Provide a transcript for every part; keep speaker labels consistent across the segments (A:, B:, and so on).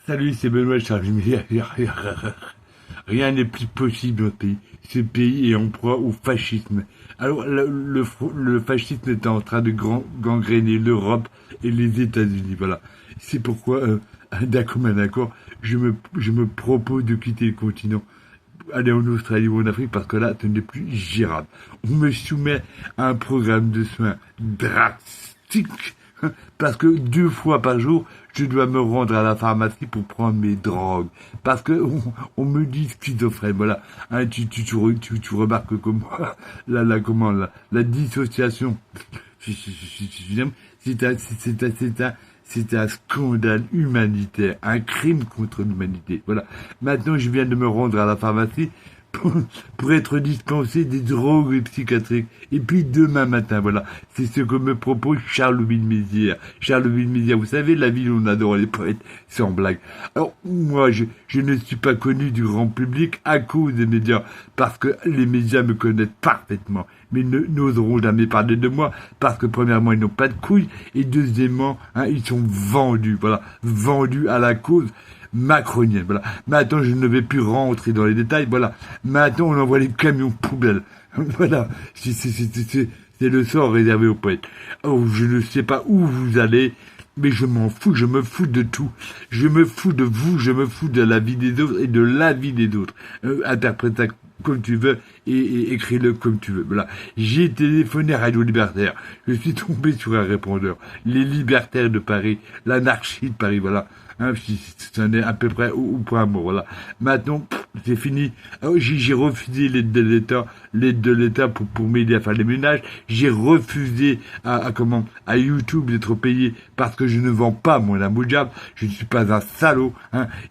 A: Salut, c'est Benoît Charles. Rien n'est plus possible dans ce pays. Ce pays est en proie au fascisme. Alors, le fascisme est en train de gangréner l'Europe et les États-Unis. Voilà. C'est pourquoi, d'un commun accord, je me propose de quitter le continent, aller en Australie ou en Afrique, parce que là, ce n'est plus gérable. On me soumet à un programme de soins drastique, parce que 2 fois par jour, je dois me rendre à la pharmacie pour prendre mes drogues. Parce que on me dit schizophrène, voilà. Hein, tu remarques comme moi, la dissociation. C'est un scandale humanitaire, un crime contre l'humanité. Voilà. Maintenant, je viens de me rendre à la pharmacie pour être dispensé des drogues psychiatriques. Et puis demain matin, voilà, c'est ce que me propose Charleville-Mézières. Charleville-Mézières, vous savez, la ville où on adore les poètes, sans blague. Alors, moi, je ne suis pas connu du grand public à cause des médias, parce que les médias me connaissent parfaitement, mais n'oseront jamais parler de moi, parce que premièrement, ils n'ont pas de couilles, et deuxièmement, ils sont vendus, voilà, vendus à la cause macronienne, voilà. Maintenant, je ne vais plus rentrer dans les détails, voilà. Maintenant, on envoie les camions poubelles. Voilà. C'est le sort réservé aux poètes. Oh, je ne sais pas où vous allez, mais je m'en fous, je me fous de tout. Je me fous de vous, je me fous de la vie des autres et de la vie des autres. Interprète ça comme tu veux et écris-le comme tu veux. Voilà. J'ai téléphoné à Radio Libertaire. Je suis tombé sur un répondeur. Les libertaires de Paris, l'anarchie de Paris, voilà. C'en est à peu près au point mort, voilà. Maintenant, c'est fini. J'ai refusé l'aide de l'État pour m'aider à faire les ménages. J'ai refusé à YouTube d'être payé parce que je ne vends pas mon âme au diable. Je ne suis pas un salaud,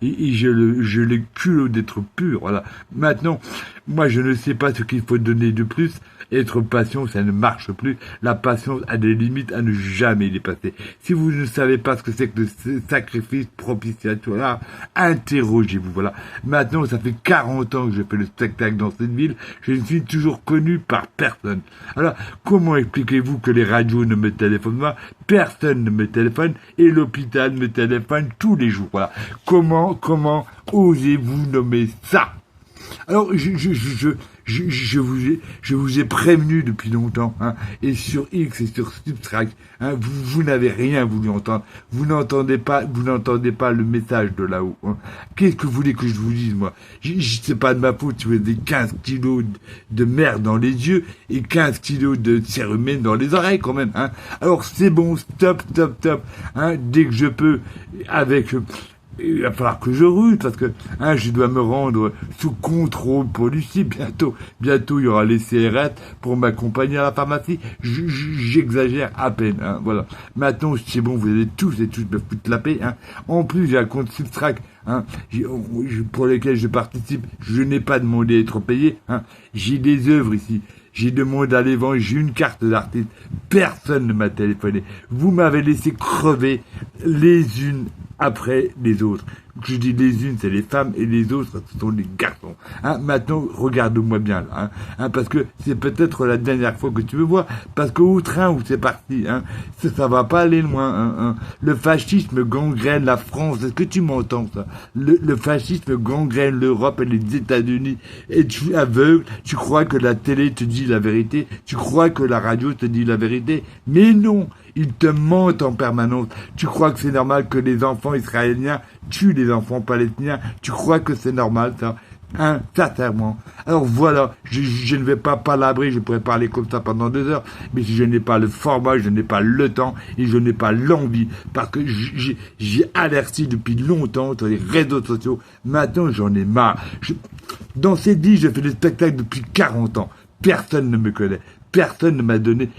A: et je le culot d'être pur, voilà. Maintenant, moi, je ne sais pas ce qu'il faut donner de plus. Être patient, ça ne marche plus. La patience a des limites à ne jamais dépasser. Si vous ne savez pas ce que c'est que le sacrifice propitiatoire, interrogez-vous, voilà. Maintenant, ça fait 40 ans que je fais le spectacle dans cette ville. Je ne suis toujours connu par personne. Alors, comment expliquez-vous que les radios ne me téléphonent pas? Personne ne me téléphone et l'hôpital me téléphone tous les jours, voilà. Comment osez-vous nommer ça? Alors, je vous ai prévenu depuis longtemps, et sur X et sur Substract, vous n'avez rien voulu entendre. Vous n'entendez pas le message de là-haut, Qu'est-ce que vous voulez que je vous dise, moi? C'est pas de ma faute si vous avez 15 kilos de merde dans les yeux et 15 kilos de cérumen dans les oreilles, quand même, Alors, c'est bon, stop, dès que je peux, il va falloir que je ruse parce que je dois me rendre sous contrôle policier bientôt. Bientôt, il y aura les CRS pour m'accompagner à la pharmacie. J'exagère à peine, voilà. Maintenant, c'est bon, vous allez tous et toutes me foutre la paix, En plus, j'ai un compte Substract, pour lesquels je participe. Je n'ai pas demandé à être payé, J'ai des œuvres ici. J'ai demandé à les vendre, j'ai une carte d'artiste. Personne ne m'a téléphoné. Vous m'avez laissé crever les unes après les autres. Je dis les unes, c'est les femmes, et les autres, ce sont les garçons. Maintenant, regarde-moi bien, là, parce que c'est peut-être la dernière fois que tu veux voir, parce qu'au train où c'est parti, ça va pas aller loin, Le fascisme gangrène la France, est-ce que tu m'entends, ça? Le fascisme gangrène l'Europe et les États-Unis, et tu es aveugle, tu crois que la télé te dit la vérité, tu crois que la radio te dit la vérité, mais non! Ils te mentent en permanence. Tu crois que c'est normal que les enfants israéliens tuent les enfants palestiniens? Tu crois que c'est normal, ça? Sincèrement. Alors voilà, je ne vais pas palabrer, je pourrais parler comme ça pendant 2 heures, mais si je n'ai pas le format, je n'ai pas le temps, et je n'ai pas l'envie, parce que j'ai alerté depuis longtemps sur les réseaux sociaux. Maintenant, j'en ai marre. Dans ces 10, je fais des spectacles depuis 40 ans. Personne ne me connaît. Personne ne m'a donné,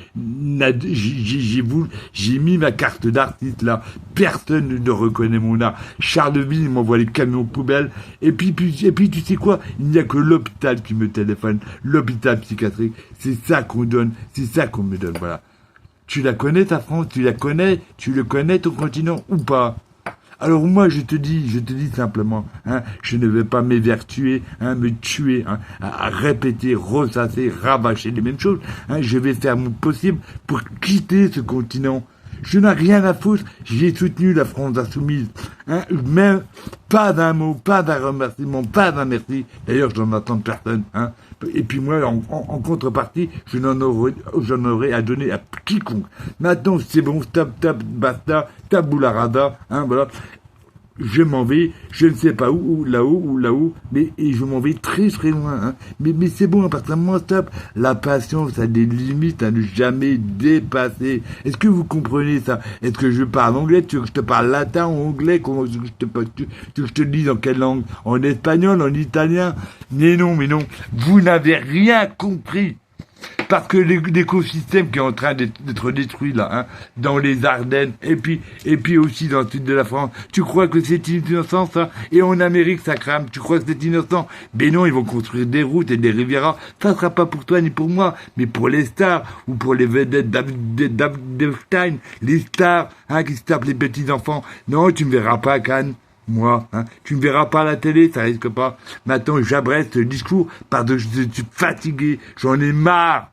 A: j'ai mis ma carte d'artiste là, personne ne reconnaît mon art. Charleville, il m'envoie les camions poubelles, et puis tu sais quoi, il n'y a que l'hôpital qui me téléphone, l'hôpital psychiatrique, c'est ça qu'on donne, c'est ça qu'on me donne, voilà. Tu la connais ta France, tu le connais ton continent ou pas? Alors moi, je te dis simplement, je ne vais pas m'évertuer, me tuer, à répéter, ressasser, rabâcher les mêmes choses. Je vais faire mon possible pour quitter ce continent. Je n'ai rien à foutre. J'ai soutenu la France insoumise. Hein, même pas d'un mot, pas d'un remerciement, pas d'un merci. D'ailleurs, je n'en attends de personne. Hein. Et puis moi, en contrepartie, j'en aurais à donner à quiconque. Maintenant, c'est bon, stop, basta, taboula rasa, hein, voilà. Je m'en vais, je ne sais pas où, là-haut, mais et je m'en vais très très loin. Hein. Mais c'est bon, à partir d'un moment, stop. La patience a des limites à ne jamais dépasser. Est-ce que vous comprenez ça? Est-ce que je parle anglais? Tu veux que je te parle latin ou anglais? Comment tu veux que je te dise en quelle langue? En espagnol, en italien? Mais non. Vous n'avez rien compris. Parce que l'écosystème qui est en train d'être détruit là, hein, dans les Ardennes, et puis aussi dans le sud de la France, tu crois que c'est innocent ça? Et en Amérique ça crame, tu crois que c'est innocent? Mais non, ils vont construire des routes et des rivières, ça sera pas pour toi ni pour moi, mais pour les stars, ou pour les vedettes d'Epstein, les stars, hein, qui se tapent les petits enfants. Non, tu me verras pas à Cannes. Moi, hein, tu ne verras pas à la télé, ça risque pas. Maintenant, j'abrège ce discours parce que je suis fatigué, j'en ai marre.